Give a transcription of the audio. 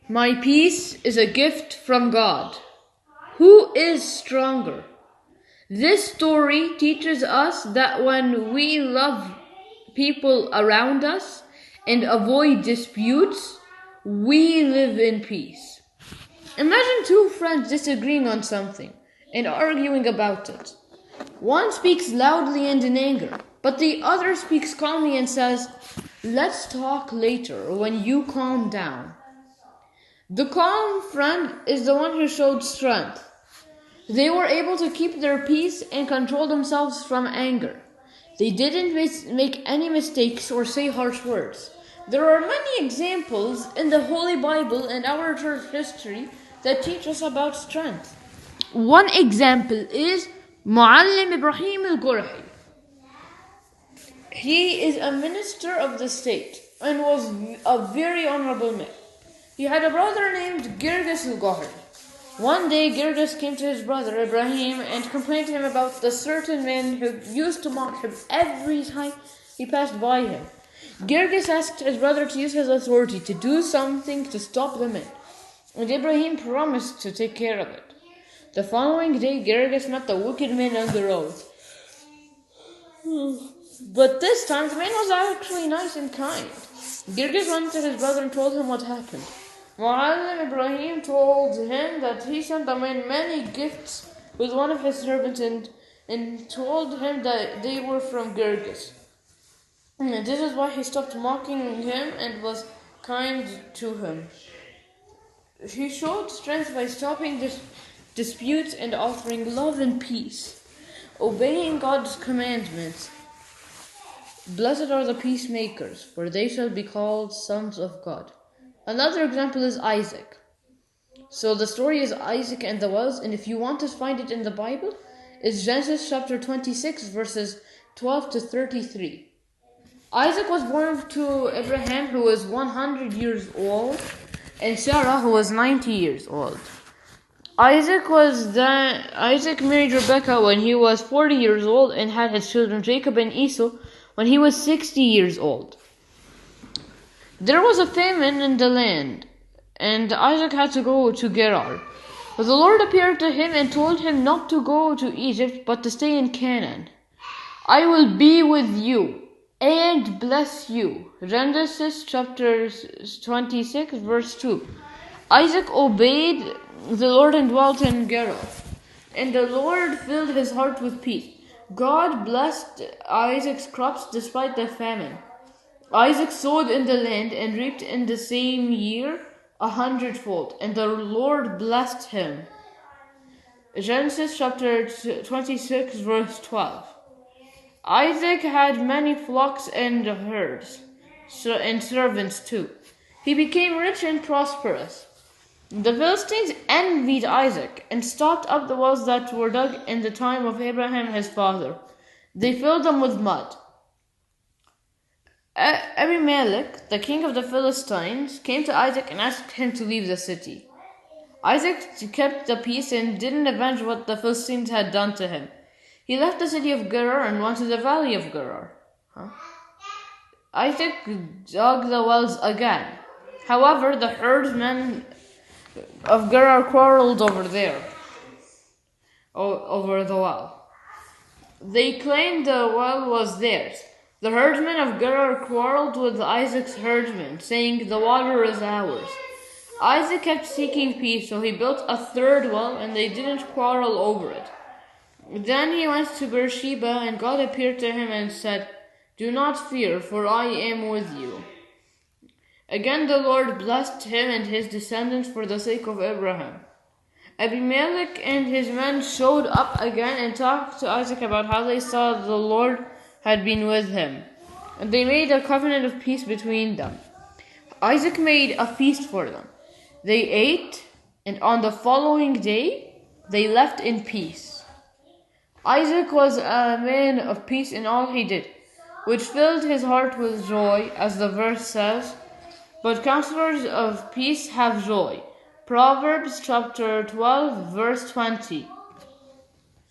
My peace is a gift from God. Who is stronger? This story teaches us that when we love people around us and avoid disputes, we live in peace. Imagine two friends disagreeing on something and arguing about it. One speaks loudly and in anger, but the other speaks calmly and says, "Let's talk later when you calm down." The calm friend is the one who showed strength. They were able to keep their peace and control themselves from anger. They didn't make any mistakes or say harsh words. There are many examples in the Holy Bible and our church history that teach us about strength. One example is Muallim Ibrahim al-Qurahi. He is a minister of the state and was a very honorable man. He had a brother named Girgis al-Ghahri. One day Girgis came to his brother Ibrahim and complained to him about the certain man who used to mock him every time he passed by him. Girgis asked his brother to use his authority to do something to stop the man, and Ibrahim promised to take care of it. The following day Girgis met the wicked man on the road. But this time the man was actually nice and kind. Girgis went to his brother and told him what happened. Muallim Ibrahim told him that he sent the man many gifts with one of his servants and told him that they were from Girgis. And this is why he stopped mocking him and was kind to him. He showed strength by stopping disputes and offering love and peace, obeying God's commandments. Blessed are the peacemakers, for they shall be called sons of God. Another example is Isaac. So the story is Isaac and the wells, and if you want to find it in the Bible, it's Genesis chapter 26, verses 12 to 33. Isaac was born to Abraham, who was 100 years old, and Sarah, who was 90 years old. Isaac married Rebekah when he was 40 years old and had his children Jacob and Esau when he was 60 years old. There was a famine in the land, and Isaac had to go to Gerar. But the Lord appeared to him and told him not to go to Egypt, but to stay in Canaan. "I will be with you and bless you." Genesis chapter 26, verse 2. Isaac obeyed the Lord and dwelt in Gerar, and the Lord filled his heart with peace. God blessed Isaac's crops despite the famine. Isaac sowed in the land and reaped in the same year 100-fold, and the Lord blessed him. Genesis chapter 26, verse 12. Isaac had many flocks and herds, and servants too. He became rich and prosperous. The Philistines envied Isaac and stopped up the wells that were dug in the time of Abraham his father. They filled them with mud. Abimelech, the king of the Philistines, came to Isaac and asked him to leave the city. Isaac kept the peace and didn't avenge what the Philistines had done to him. He left the city of Gerar and went to the valley of Gerar. Isaac dug the wells again. However, the herdsmen of Gerar quarreled over the well. They claimed the well was theirs. The herdsmen of Gerar quarreled with Isaac's herdsmen, saying, "The water is ours." Isaac kept seeking peace, so he built a third well, and they didn't quarrel over it. Then he went to Beersheba, and God appeared to him and said, "Do not fear, for I am with you." Again the Lord blessed him and his descendants for the sake of Abraham. Abimelech and his men showed up again and talked to Isaac about how they saw the Lord had been with him, and they made a covenant of peace between them. Isaac made a feast for them. They ate, and on the following day they left in peace. Isaac was a man of peace in all he did, which filled his heart with joy, as the verse says, "But counselors of peace have joy." Proverbs chapter 12, verse 20.